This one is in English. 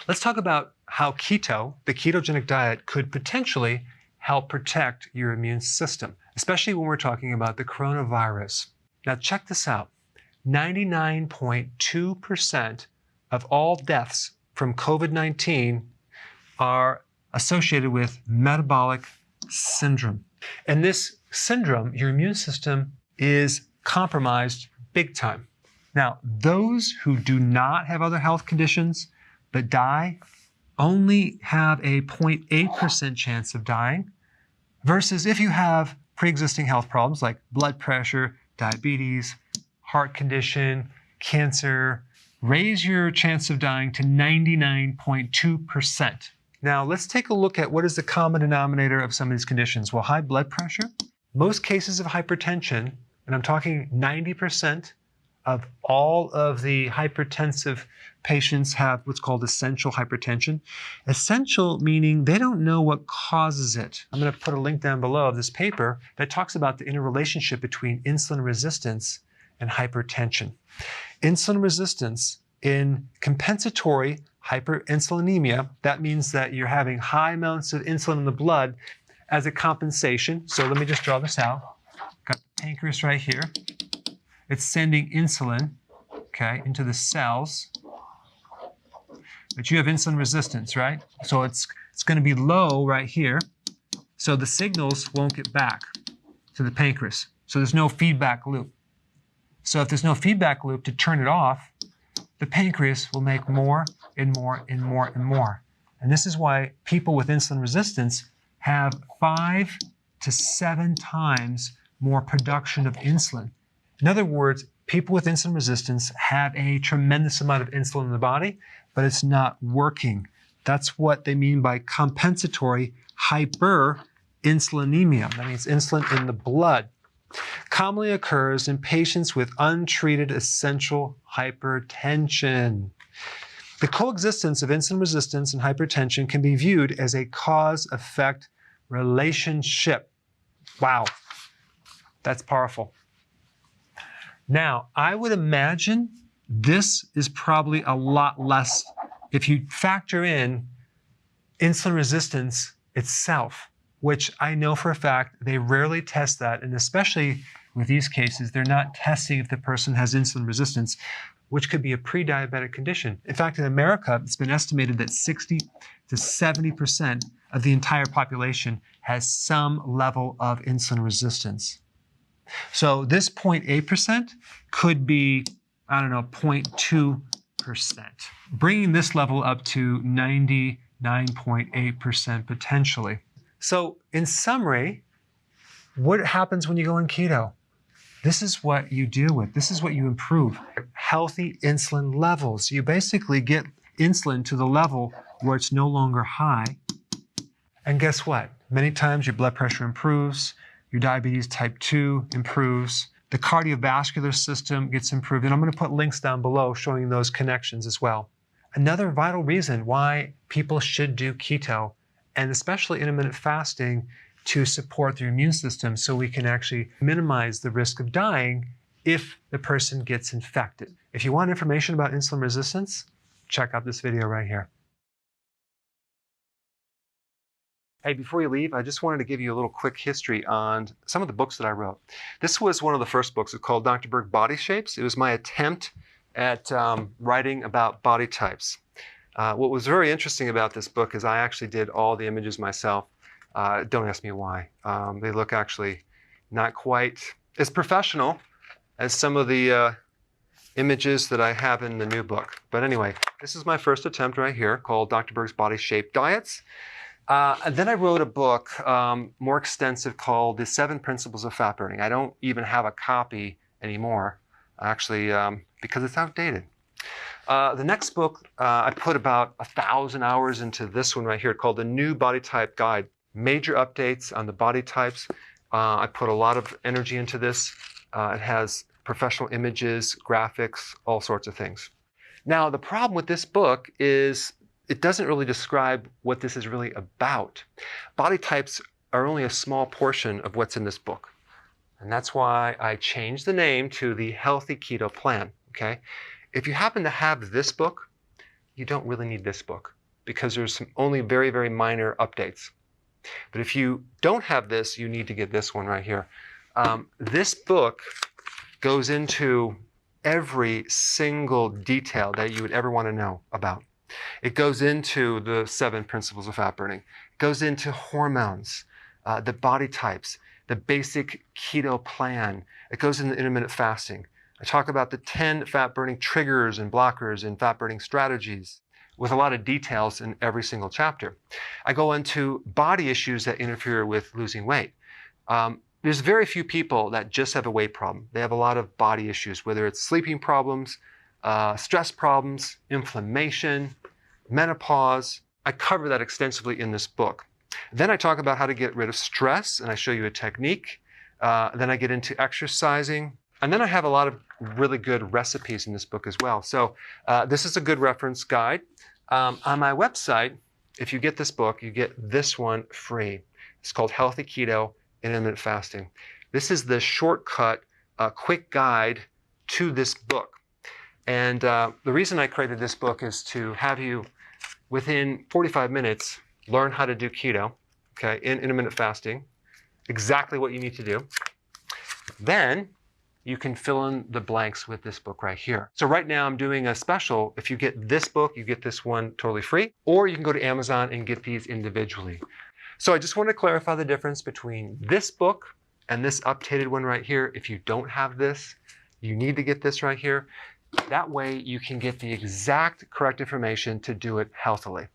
Let's talk about how keto, the ketogenic diet, could potentially help protect your immune system, especially when we're talking about the coronavirus. Now check this out. 99.2% of all deaths from COVID-19 are associated with metabolic syndrome. And this syndrome, your immune system is compromised big time. Now, those who do not have other health conditions but die only have a 0.8% chance of dying, versus if you have pre-existing health problems like blood pressure, diabetes, heart condition, cancer, raise your chance of dying to 99.2%. Now, let's take a look at what is the common denominator of some of these conditions. Well, high blood pressure, most cases of hypertension, and I'm talking 90% of all of the hypertensive patients have what's called essential hypertension. Essential meaning they don't know what causes it. I'm going to put a link down below of this paper that talks about the interrelationship between insulin resistance and hypertension. Insulin resistance in compensatory hyperinsulinemia, that means that you're having high amounts of insulin in the blood as a compensation. So let me just draw this out. Got the pancreas right here. It's sending insulin, okay, into the cells. But you have insulin resistance, right? So it's going to be low right here. So the signals won't get back to the pancreas. So there's no feedback loop. So if there's no feedback loop to turn it off, the pancreas will make more and more and more and more. And this is why people with insulin resistance have 5 to 7 times more production of insulin. In other words, people with insulin resistance have a tremendous amount of insulin in the body, but it's not working. That's what they mean by compensatory hyperinsulinemia. That means insulin in the blood. Commonly occurs in patients with untreated essential hypertension. The coexistence of insulin resistance and hypertension can be viewed as a cause-effect relationship. Wow, that's powerful. Now, I would imagine this is probably a lot less if you factor in insulin resistance itself, which I know for a fact they rarely test that, and especially with these cases, they're not testing if the person has insulin resistance, which could be a pre-diabetic condition. In fact, in America, it's been estimated that 60 to 70% of the entire population has some level of insulin resistance. So this 0.8% could be, 0.2%, bringing this level up to 99.8% potentially. So in summary, what happens when you go on keto? This is what you deal with. This is what you improve. Healthy insulin levels. You basically get insulin to the level where it's no longer high. And guess what? Many times your blood pressure improves, your diabetes type 2 improves, the cardiovascular system gets improved. And I'm going to put links down below showing those connections as well. Another vital reason why people should do keto, and especially intermittent fasting, to support their immune system so we can actually minimize the risk of dying if the person gets infected. If you want information about insulin resistance, check out this video right here. Hey, before you leave, I just wanted to give you a little quick history on some of the books that I wrote. This was one of the first books. It's called Dr. Berg Body Shapes. It was my attempt at writing about body types. What was very interesting about this book is I actually did all the images myself. Don't ask me why. They look actually not quite as professional as some of the images that I have in the new book. But anyway, this is my first attempt right here called Dr. Berg's Body Shape Diets. And then I wrote a book more extensive called The 7 Principles of Fat Burning. I don't even have a copy anymore, actually, because it's outdated. The next book, I put about 1,000 hours into this one right here called The New Body Type Guide. Major updates on the body types. I put a lot of energy into this. It has professional images, graphics, all sorts of things. Now, the problem with this book is it doesn't really describe what this is really about. Body types are only a small portion of what's in this book. And that's why I changed the name to the Healthy Keto Plan, okay? If you happen to have this book, you don't really need this book because there's only very, very minor updates. But if you don't have this, you need to get this one right here. This book goes into every single detail that you would ever want to know about. It goes into the 7 principles of fat burning. It goes into hormones, the body types, the basic keto plan. It goes into intermittent fasting. I talk about the 10 fat burning triggers and blockers and fat burning strategies with a lot of details in every single chapter. I go into body issues that interfere with losing weight. There's very few people that just have a weight problem. They have a lot of body issues, whether it's sleeping problems, stress problems, inflammation, menopause. I cover that extensively in this book. Then I talk about how to get rid of stress, and I show you a technique. Then I get into exercising. And then I have a lot of really good recipes in this book as well. So this is a good reference guide. On my website, if you get this book, you get this one free. It's called Healthy Keto and Intermittent Fasting. This is the shortcut, quick guide to this book. And the reason I created this book is to have you, within 45 minutes, learn how to do keto, okay, in intermittent fasting, exactly what you need to do. Then you can fill in the blanks with this book right here. So right now I'm doing a special. If you get this book, you get this one totally free, or you can go to Amazon and get these individually. So I just want to clarify the difference between this book and this updated one right here. If you don't have this, you need to get this right here. That way you can get the exact correct information to do it healthily.